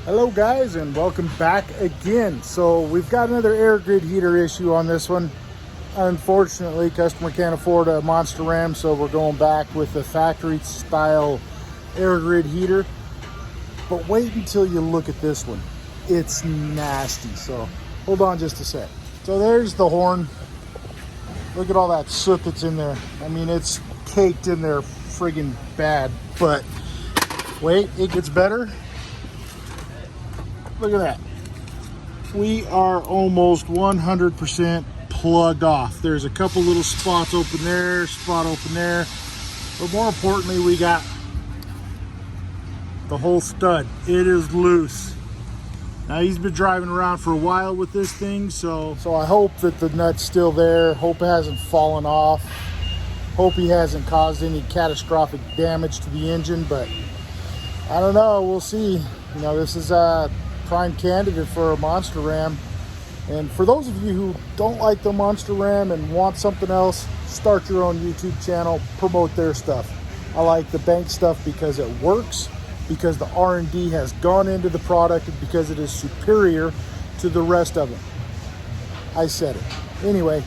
Hello guys, and welcome back again. So we've got another air grid heater issue on this one. Unfortunately, customer can't afford a Monster Ram, so we're going back with the factory style air grid heater. But wait until you look at this one. It's nasty. So hold on just a sec. So there's the horn. Look at all that soot that's in there. I mean, it's caked in there friggin' bad. But wait, it gets better. Look at that. We are almost 100% plugged off. There's a couple little spots open there, spot open there. But more importantly, we got the whole stud. It is loose. Now he's been driving around for a while with this thing, so I hope that the nut's still there. Hope it hasn't fallen off. Hope he hasn't caused any catastrophic damage to the engine, but I don't know. We'll see. You know, this is prime candidate for a Monster Ram, and for those of you who don't like the Monster Ram and want something else, start your own YouTube channel, promote their stuff. I like the bank stuff because it works, because the R&D has gone into the product, and because it is superior to the rest of them. I said it. Anyway,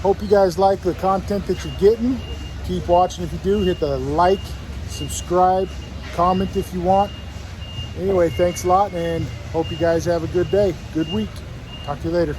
hope you guys like the content that you're getting. Keep watching if you do. Hit the like, subscribe, comment if you want. Anyway, thanks a lot, and hope you guys have a good day, good week. Talk to you later.